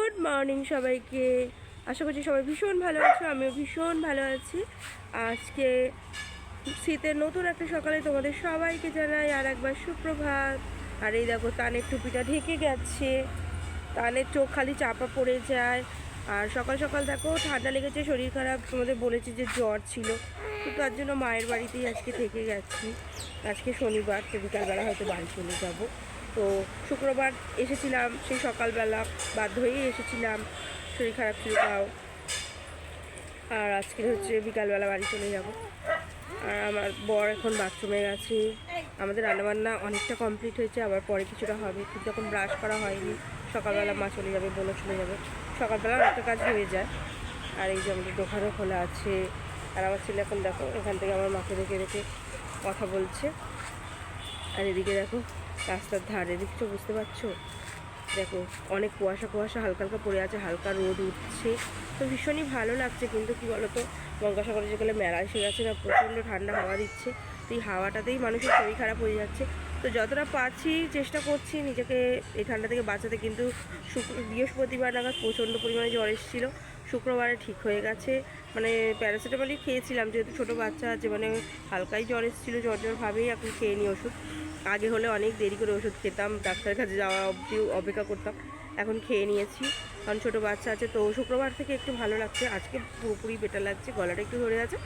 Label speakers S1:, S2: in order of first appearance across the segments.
S1: Good morning সবাইকে। আশা করছি সবাই ভীষণ ভালো আছো, আমিও ভীষণ ভালো আছি। আজকে শীতের নতুন একটা সকালে তোমাদের সবাইকে জানাই আর একবার সুপ্রভাত। আর এই দেখো তানের টুপিটা ঢেকে গেছে, তানের চোখ খালি চাপা পড়ে যায়। আর সকাল সকাল দেখো ঠান্ডা লেগেছে, শরীর খারাপ, তোমাদের বলেছি যে জ্বর ছিল, তো তার জন্য মায়ের বাড়িতেই আজকে থেকে গেছি। আজকে শনিবার, তো বিকালবেলা হয়তো বাড়ি চলে যাব। তো শুক্রবার এসেছিলাম, সেই সকালবেলা বাধ্য হয়েই এসেছিলাম, শরীর খারাপ ছিল তাও। আর আজকে হচ্ছে বিকালবেলা বাড়ি চলে যাব। আর আমার বর এখন বাথরুমে গেছে। আমাদের রান্নাবান্না অনেকটা কমপ্লিট হয়েছে, আবার পরে কিছুটা হবে, কিন্তু এখন ব্রাশ করা হয়নি। সকালবেলা মা চলে যাবে, বোনও চলে যাবে, সকালবেলা একটা কাজ হয়ে যায়। আর এই যে আমাদের দোকানও খোলা আছে। আর আমার ছেলে এখন দেখো এখান থেকে আমার মাকে রেখে রেখে কথা বলছে। আর এদিকে দেখো রাস্তার ধারে দেখছো, বুঝতে পারছো, দেখো অনেক কুয়াশা কুয়াশা হালকা হালকা পড়ে আছে, হালকা রোদ উঠছে, তো ভীষণই ভালো লাগছে। কিন্তু কী বলতো, গঙ্গাসাগরে যেগুলো মেলা এসে গেছে না, প্রচণ্ড ঠান্ডা হাওয়া দিচ্ছে, তো এই হাওয়াটাতেই মানুষের শরীর খারাপ হয়ে যাচ্ছে। তো যতটা পারছি চেষ্টা করছি নিজেকে এই ঠান্ডা থেকে বাঁচাতে, কিন্তু বৃহস্পতিবার নাগাদ প্রচণ্ড পরিমাণে জ্বর এসেছিলো, শুক্রবারে ঠিক হয়ে গেছে। মানে প্যারাসিটামলই খেয়েছিলাম, যেহেতু ছোটো বাচ্চা আছে, মানে হালকাই জ্বর এসেছিলো, জ্বর জ্বর ভাবেই এখন খেয়ে নিই ওষুধ। আগে হলে অনেক দেরি করে ওষুধ খেতাম, ডাক্তারের কাছে যাওয়া অবধি অপেক্ষা করতাম, এখন খেয়ে নিয়েছি কারণ ছোটো বাচ্চা আছে। তো শুক্রবার থেকে একটু ভালো লাগছে, আজকে পুরোপুরি বেটার লাগছে, গলাটা একটু ধরে আছে।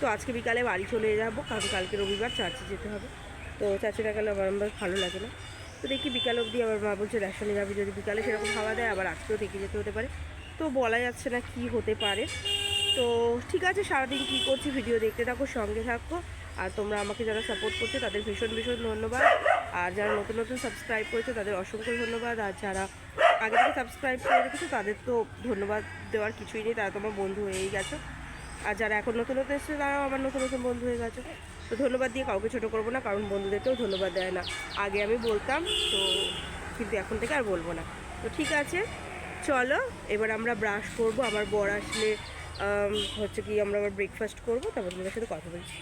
S1: তো আজকে বিকালে বাড়ি চলে যাব, কারণ কালকে রবিবার চার্চে যেতে হবে। তো চার্চে না গেলে আমার ভালো লাগে না। তো দেখি বিকাল অবধি, আবার মা বলছে রেশনে যাবে, যদি বিকালে সেরকম খাওয়া দেয় আবার আজকেও থেকে যেতে হতে পারে, তো বলা যাচ্ছে না কি হতে পারে। তো ঠিক আছে, সারাদিন কী করছি ভিডিও দেখতে থাকো, সঙ্গে থাকো। আর তোমরা আমাকে যারা সাপোর্ট করছো তাদের ভীষণ ভীষণ ধন্যবাদ। আর যারা নতুন নতুন সাবস্ক্রাইব করেছো তাদের অসংখ্য ধন্যবাদ। আর যারা আগে থেকে সাবস্ক্রাইব করে রেখেছো তাদের তো ধন্যবাদ দেওয়ার কিছুই নেই, তারা তোমার বন্ধু হয়েই গেছো। আর যারা এখন নতুন নতুন এসেছে তারাও আমার নতুন নতুন বন্ধু হয়ে গেছো। তো ধন্যবাদ দিয়ে কাউকে ছোটো করবো না, কারণ বন্ধুদেরকেও ধন্যবাদ দেয় না। আগে আমি বলতাম তো, কিন্তু এখন থেকে আর বলবো না। তো ঠিক আছে, চলো এবার আমরা ব্রাশ করব। আমার বর আসলে হচ্ছে কি আমরা আবার ব্রেকফাস্ট করবো, তারপর তোমাদের সাথে কথা বলছি।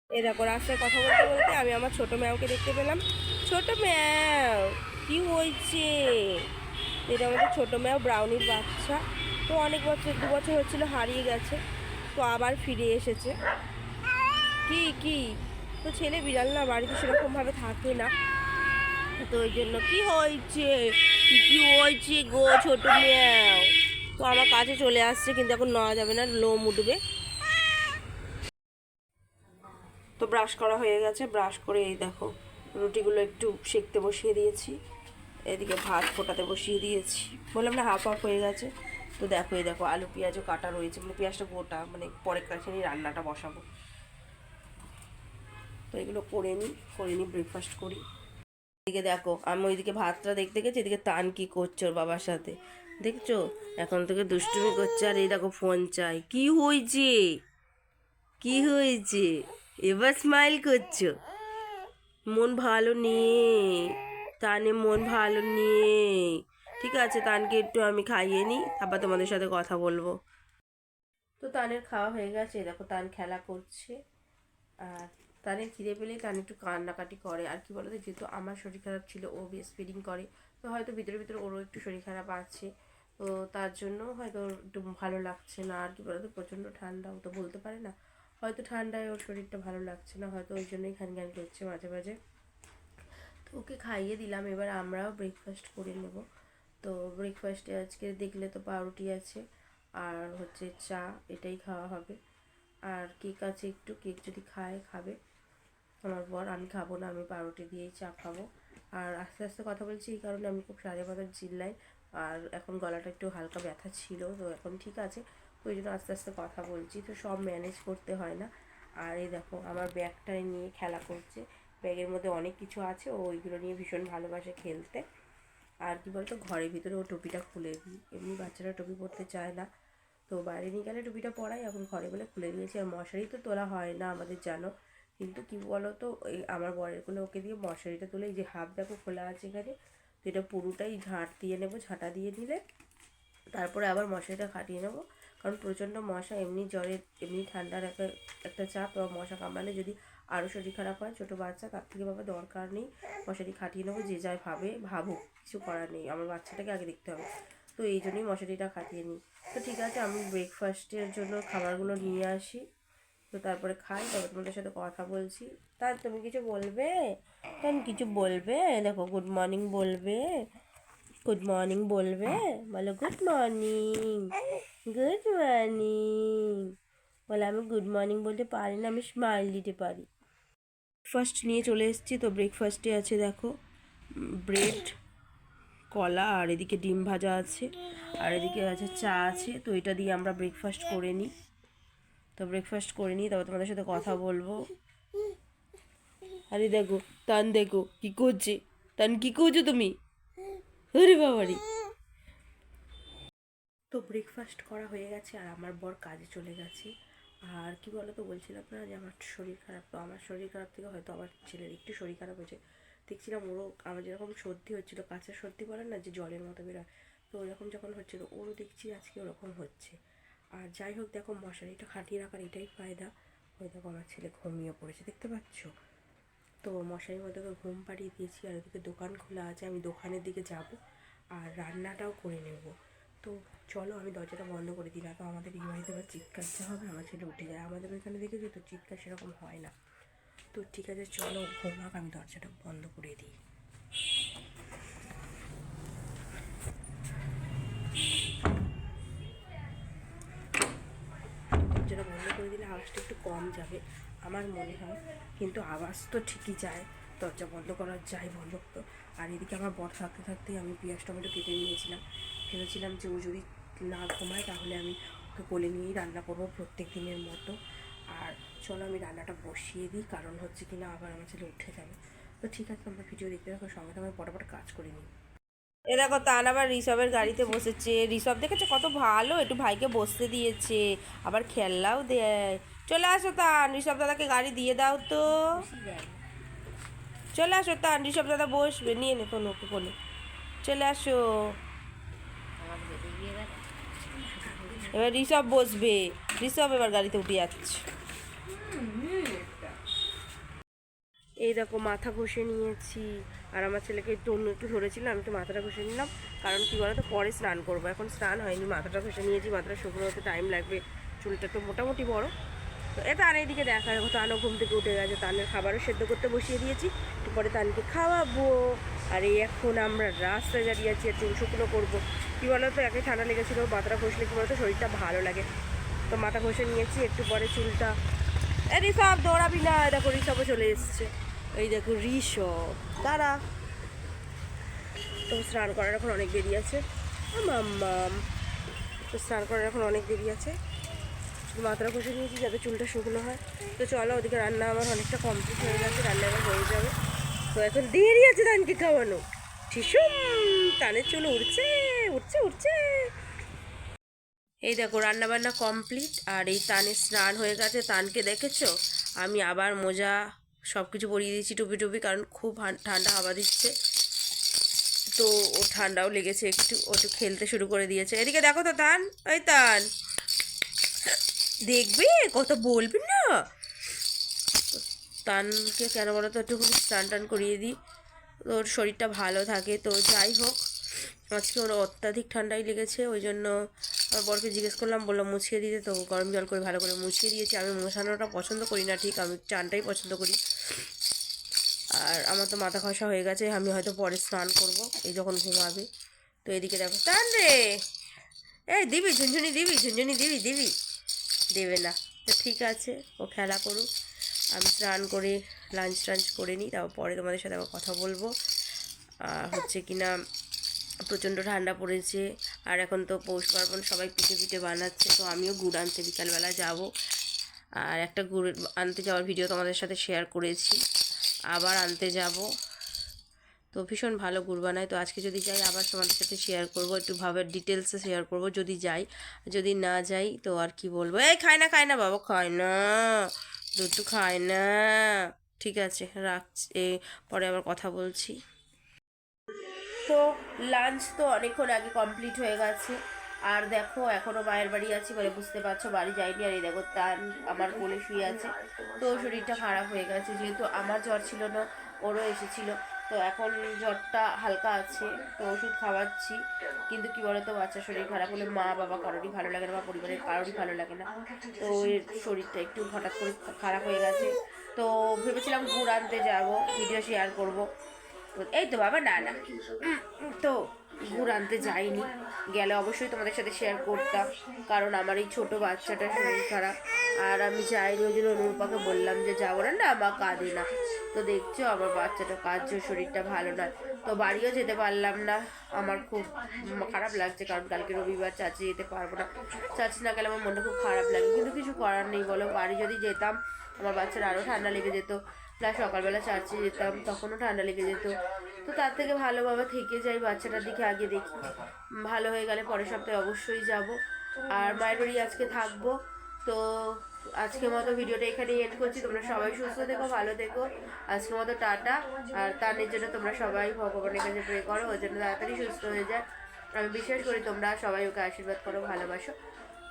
S1: এই দেখো রাস্তায় কথা বলতে বলতে আমি আমার ছোটো ম্যাওকে দেখতে পেলাম। ছোটো ম্যাও, কি হয়েছে? এটা আমাদের ছোটো ম্যাও, ব্রাউনির বাচ্চা। তো অনেক বছর, 2 বছর হচ্ছিলো হারিয়ে গেছে, তো আবার ফিরে এসেছে। কি কি তো ছেলে বিড়াল না, বাড়িতে সেরকমভাবে থাকে না, তো ওই জন্য। কি হয়েছে, কি হয়েছে গো ছোটো ম্যাও? তো আমার কাছে চলে আসছে, কিন্তু এখন নেওয়া যাবে না, লোম উঠবে। তো ব্রাশ করা হয়ে গেছে, ব্রাশ করে এই দেখো রুটিগুলো একটু সেঁকতে বসিয়ে দিয়েছি, এদিকে ভাত ফোটাতে বসিয়ে দিয়েছি, বললাম না হাফ হাফ হয়ে গেছে। তো দেখো এই দেখো আলু পেঁয়াজও কাটা রয়েছে, মানে পেঁয়াজটা গোটা, মানে পরে কাছে নিয়ে রান্নাটা বসাবো। তো এগুলো করে নিই ব্রেকফাস্ট করি। এদিকে দেখো আমি ওইদিকে ভাতটা দেখতে গেছি, এদিকে তান কি করছে ওর বাবার সাথে, দেখছো এখন থেকে দুষ্টুমি করছে। আর এই দেখো ফোন চাই। কি হয়েছে, কি হয়েছে? এবার স্মাইল করছো? মন ভালো নেই, তানে মন ভালো নেই। ঠিক আছে, তানকে একটু আমি খাইয়ে নিই, তারপর তোমাদের সাথে কথা বলবো। তো তানের খাওয়া হয়ে গেছে, দেখো তান খেলা করছে। আর তানের খিদে পেলে তান একটু কান্নাকাটি করে। আর কি বলতো, যেহেতু আমার শরীর খারাপ ছিল, ও ব্রেস্ট ফিডিং করে, তো হয়তো ভিতরে ভিতরে ওরও একটু শরীর খারাপ আছে, তো তার জন্য হয়তো একটু ভালো লাগছে না। আর কি বলতো, প্রচণ্ড ঠান্ডা, ও তো বলতে পারে না, হয়তো ঠান্ডায় ওর শরীরটা ভালো লাগছে না, হয়তো ওই জন্যই ঘ্যান ঘ্যান করছে মাঝে মাঝে। তো ওকে খাইয়ে দিলাম, এবার আমরাও ব্রেকফাস্ট করে নেব। তো ব্রেকফাস্টে আজকে দেখলে তো পাউরুটি আছে, আর হচ্ছে চা, এটাই খাওয়া হবে। আর কেক আছে একটু, কেক যদি খায় খাবে আমার বর, আমি খাবো না, আমি পাউরুটি দিয়েই চা খাবো। আর আস্তে আস্তে কথা বলছি এই কারণে, আমি খুব সাড়ে পাতার চিল্লাই, আর এখন গলাটা একটু হালকা ব্যথা ছিল, তো এখন ঠিক আছে, ওই জন্য আস্তে আস্তে কথা বলছি, তো সব ম্যানেজ করতে হয় না। আর এই দেখো আমার ব্যাগটায় নিয়ে খেলা করছে, ব্যাগের মধ্যে অনেক কিছু আছে, ও ওইগুলো নিয়ে ভীষণ ভালোবাসে খেলতে। আর কি বলতো, ঘরের ভিতরে ও টুপিটা খুলে দিই, এমনি বাচ্চারা টুপি পরতে চায় না, তো বাইরে নিয়ে গেলে টুপিটা পরাই, এখন ঘরে বলে খুলে দিয়েছি। আর মশারি তো তোলা হয় না আমাদের, জানো, কিন্তু কি বলো তো, এই আমার বরের কোলে ওকে দিয়ে মশারিটা তুলে, এই যে হাফ দেখো খোলা আছে এখানে, তো এটা পুরোটাই ঝাঁট দিয়ে নেবো, ঝাঁটা দিয়ে নিলে তারপরে আবার মশারিটা খাটিয়ে নেবো, কারণ প্রচণ্ড মশা, এমনি জ্বরের এমনি ঠান্ডার একটা চাপ, বা মশা কামড়ালে যদি আরও শরীর খারাপ হয়, ছোটো বাচ্চা, তার থেকে বাবা দরকার নেই, মশারি খাটিয়ে নেবো, যে যাই ভাবে ভাবুক, কিছু করার নেই, আমার বাচ্চাটাকে আগে দেখতে হবে। তো এই জন্যই মশারিটা খাটিয়ে নিই। তো ঠিক আছে, আমি ব্রেকফাস্টের জন্য খাবারগুলো নিয়ে আসি, তো তারপরে খাই, তবে তোমাদের সাথে কথা বলছি। তার তুমি কিছু বলবে? কিছু বলবে? দেখো গুড মর্নিং বলবে, গুড মর্নিং বলবে, বলো গুড মর্নিং, গুড মর্নিং। বলে আমি গুড মর্নিং বলতে পারি না, আমি স্মাইল দিতে পারি। ব্রেকফাস্ট নিয়ে চলে এসেছি। তো ব্রেকফাস্টে আছে দেখো ব্রেড, কলা, আর এদিকে ডিম ভাজা আছে, আর এদিকে আছে চা আছে। তো এটা দিয়ে আমরা ব্রেকফাস্ট করে নিই। তো ব্রেকফাস্ট করে নিই, তারপর তোমাদের সাথে কথা বলবো। আরে দেখো তান, দেখো কি করছে তান, কি করছো তুমি? আরে বাবারি। তো ব্রেকফাস্ট করা হয়ে গেছে আর আমার বর কাজে চলে গেছে। আর কি বলো তো, বলছিলাম না যে আমার শরীর খারাপ, তো আমার শরীর খারাপ থেকে হয়তো আমার ছেলের একটু শরীর খারাপ হয়েছে। দেখছিলাম ওরও আমার যেরকম সর্দি হচ্ছিলো, কাঁচা সর্দি বলে না যে জলের মতো বেরোয়, তো ওরকম যখন হচ্ছিলো ওরও দেখছি আজকে ওরকম হচ্ছে। আর যাই হোক, দেখো মশারিটা খাটিয়ে রাখার এটাই ফায়দা। ওই দেখো আমার ছেলে ঘুমিয়ে পড়েছে, দেখতে পাচ্ছ? তো মশারির মধ্যে ঘুম পাড়িয়ে দিয়েছি। আর ওদিকে দোকান খোলা আছে, আমি দোকানের দিকে যাব আর রান্নাটাও করে নেব। তো চলো আমি দরজাটা বন্ধ করে দিই, না তো আমাদের এই বাড়িতে আবার চিৎকারতে হবে, আমার ছেলে উঠে যায়। আমাদের ওইখানে দেখেছি তো চিৎকার সেরকম হয় না। তো ঠিক আছে চলো ঘুমাক, আমি দরজাটা বন্ধ করে দিই। দরজাটা বন্ধ করে দিলে আওয়াজটা একটু কম যাবে আমার মনে হয়, কিন্তু আওয়াজ তো ঠিকই যায়, দরজা বন্ধ করা যায় বন্ধ তো। আর এদিকে আমার বর থাকতে থাকতেই আমি পেঁয়াজ টমেটো কেটে নিয়েছিলাম। ভেবেছিলাম যে ও যদি না ঘুমায় তাহলে আমি ওকে কোলে নিয়েই রান্না করবো প্রত্যেক দিনের মতো। আর চলো আমি রান্নাটা বসিয়ে দিই, কারণ হচ্ছে কি না আবার আমার ছেলে উঠে যাবে। তো ঠিক আছে, আমরা ভিডিও দেখতে থাকো, সঙ্গে সঙ্গে পটাপট কাজ করে নিই। এ দেখো তান আবার ঋষভের গাড়িতে বসেছে। ঋষভ দেখেছে কত ভালো, একটু ভাইকে বসতে দিয়েছে, আবার খেলনাও দেয়। চলে আসো তান, ঋষভ দাদাকে গাড়ি দিয়ে দাও তো। চলে আসো তান, ঋষভ দাদা বসবে, নিয়ে নে কোনো ওকে কোলে। চলে আসো, এবার ঋষভ বসবে। ঋষভ এবার গাড়িতে উঠে যাচ্ছে। এই দেখো মাথা ঘষে নিয়েছি, আর আমার ছেলেকে একটু অন্য একটু ধরেছিলাম, আমি একটু মাথাটা ঘষে নিলাম, কারণ কী বলো তো পরে স্নান করবো, এখন স্নান হয়নি। মাথাটা ঘষে নিয়েছি, মাথাটা শুকনো হতে টাইম লাগবে, চুলটা তো মোটামুটি বড়। তো এটা আর এইদিকে দেখা দেখো তানও ঘুম থেকে উঠে গেছে, তানের খাবারও সেদ্ধ করতে বসিয়ে দিয়েছি, একটু পরে তানকে খাওয়াবো। আর এই এখন আমরা রাস্তায় দাঁড়িয়ে আছি আর চুল শুকনো করবো। কী বলো তো, একে ঠান্ডা লেগেছিলো, মাথাটা ঘষলে কী বলো তো শরীরটা ভালো লাগে। তো মাথা ঘষে নিয়েছি, একটু পরে চুলটা। ঋষভ দৌড়াবি না, দেখো ঋষভও চলে এসছে। এই দেখো ঋষভ, দাঁড়া। তো স্নান করার এখন অনেক দেরি আছে মাম্মাম, তো স্নান করার এখন অনেক দেরি আছে। মাথাটা ঘষে নিয়েছি যাতে চুলটা শুকনো হয়। তো চলো, ওদিকে রান্না আমার অনেকটা কমপ্লিট হয়ে গেছে, রান্না এবার হয়ে যাবে। তো এখন দেরি আছে তানকে খাওয়ানো। ঠিসুম, তানের চুল উঠছে উঠছে উঠছে। এই দেখো রান্না বান্না কমপ্লিট, আর এই তানের স্নান হয়ে গেছে। তানকে দেখেছো, আমি আবার মোজা সব কিছু পরিয়ে দিয়েছি, টুপি টুপি, কারণ খুব ঠান্ডা হাওয়া দিচ্ছে। তো ও ঠান্ডাও লেগেছে একটু, ও একটু খেলতে শুরু করে দিয়েছে। এদিকে দেখো তো তান, ওই তান দেখবি কত বলবি না। তানকে কেন বলো তো একটু স্নান টান করিয়ে দিই, ওর শরীরটা ভালো থাকে। তো যাই হোক, আজকে ওর অত্যাধিক ঠান্ডাই লেগেছে, ওই জন্য আমার বরকে জিজ্ঞেস করলাম, বললাম মুছিয়ে দিতে, তো গরম জল করে ভালো করে মুছিয়ে দিয়েছি। আমি মোছানোটা পছন্দ করি না ঠিক, আমি চানটাই পছন্দ করি। আর আমার তো মাথা ঘষা হয়ে গেছে, আমি হয়তো পরে স্নান করব এই যখন ঘুমাবে। তো এদিকে দেখো টান রে, এই দিবি ঝুনঝুনি, দিবি ঝুনঝুনি, দিবি দিবি দেবে না। তো ঠিক আছে, ও খেলা করুক, আমি স্নান করে লাঞ্চ টাঞ্চ করে নিই, তারপর পরে তোমাদের সাথে আবার কথা বলবো। হচ্ছে কি না প্রচণ্ড ঠান্ডা পড়েছে, আর এখন তো পৌষ পার্বণ, সবাই পিঠে পিঠে বানাচ্ছে। তো আমিও গুড় আনতে বিকালবেলা যাব, আর একটা গুড় আনতে যাওয়ার ভিডিও তোমাদের সাথে শেয়ার করেছি, আবার আনতে যাব। তো ভীষণ ভালো গুড় বানায়। তো আজকে যদি যাই আবার তোমাদের সাথে শেয়ার করব, একটু ভাবে ডিটেলসে শেয়ার করব যদি যাই। যদি না যাই তো আর কি বলবো, এই খায় না বাবা, খায় না, দুধ খায় না। ঠিক আছে রাখছি, পরে আবার কথা বলছি। তো লাঞ্চ তো অনেকক্ষণ আগে কমপ্লিট হয়ে গেছে, আর দেখো এখনও মায়ের বাড়ি আছি বলে বুঝতে পারছো বাড়ি যাইনি। আর এই দেখো তান আমার কোলে শুয়ে আছে। তো শরীরটা খারাপ হয়ে গেছে, যেহেতু আমার জ্বর ছিল না, ওরও এসেছিলো। তো এখন জ্বরটা হালকা আছে, তো ওষুধ খাওয়াচ্ছি। কিন্তু কি বলতো, বাচ্চার শরীর খারাপ হলে মা বাবা কারোরই ভালো লাগে না, বা পরিবারের কারোরই ভালো লাগে না। তো এর শরীরটা একটু হঠাৎ করে খারাপ হয়ে গেছে। তো ভেবেছিলাম গুড় আনতে যাবো, ভিডিও শেয়ার করব। তো এই তো বাবা, না না, তো গুড় আনতে যাইনি, গেলে অবশ্যই তোমাদের সাথে শেয়ার করতাম, কারণ আমার এই ছোটো বাচ্চাটার শরীর খারাপ। আর আমি যাইনি, ওই জন্য অনুরূপাকে বললাম যে যাবো না, না আমার কাঁদে না। তো দেখছো আমার বাচ্চাটা কাঁদছে, শরীরটা ভালো নয়। তো বাড়িও যেতে পারলাম না, আমার খুব খারাপ লাগছে, কারণ কালকে রবিবার, চাচি যেতে পারবো না। চাচি না গেলে আমার মনটা খুব খারাপ লাগে, কিন্তু কিছু করার নেই বলো। বাড়ি যদি যেতাম আমার বাচ্চার আরও ঠান্ডা লেগে যেত, প্লাস সকালবেলা চার্চে যেতাম তখনও ঠান্ডা লেগে যেত। তো তার থেকে ভালোভাবে থেকে যাই, বাচ্চাটার দিকে আগে দেখি, ভালো হয়ে গেলে পরের সপ্তাহে অবশ্যই যাব। আর মায়ের বাড়ি আজকে থাকবো। তো আজকের মতো ভিডিওটা এখানেই এন্ড করছি। তোমরা সবাই সুস্থ থেকো, ভালো থেকো। আজকের মতো টাটা। আর তার জন্য তোমরা সবাই ভগবানের কাছে প্রে করো, ওর জন্য তাড়াতাড়ি সুস্থ হয়ে যায়। আমি বিশ্বাস করি তোমরা সবাই ওকে আশীর্বাদ করো, ভালোবাসো।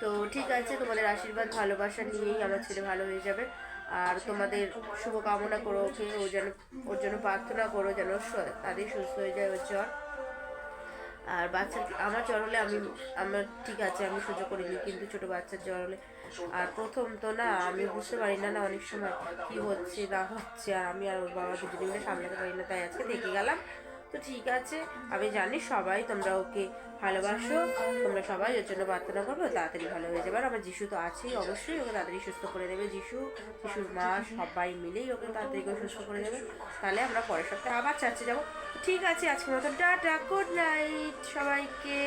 S1: তো ঠিক আছে, তোমাদের আশীর্বাদ ভালোবাসা নিয়েই আমার ছেলে ভালো হয়ে যাবে। আর তোমাদের শুভকামনা করো ওকে, ওর জন্য প্রার্থনা করো যেন তাদের সুস্থ হয়ে যায় ওর জ্বর। আর বাচ্চার, আমার জ্বর হলে আমার ঠিক আছে, আমি সহ্য করিনি, কিন্তু ছোটো বাচ্চার জ্বর হলে, আর প্রথম তো না, আমি বুঝতে পারি না অনেক সময় কি হচ্ছে না হচ্ছে, আর আমি আর ওর বাবা দুজনে মিলে সামলাতে পারি না, তাই আজকে থেকে গেলাম। তো ঠিক আছে, আমি জানি সবাই তোমরা ওকে ভালোবাসো, তোমরা সবাই ওর জন্য প্রার্থনা করবো, তাড়াতাড়ি ভালো হয়ে যাবে। আর আমার যিশু তো আছেই, অবশ্যই ওকে তাড়াতাড়ি সুস্থ করে দেবে। যিশুর মা সবাই মিলেই ওকে তাড়াতাড়ি করে সুস্থ করে দেবে। তাহলে আমরা পরের সপ্তাহে আবার চার্চে যাবো। ঠিক আছে, আজকের মতো টাটা, গুড নাইট সবাইকে।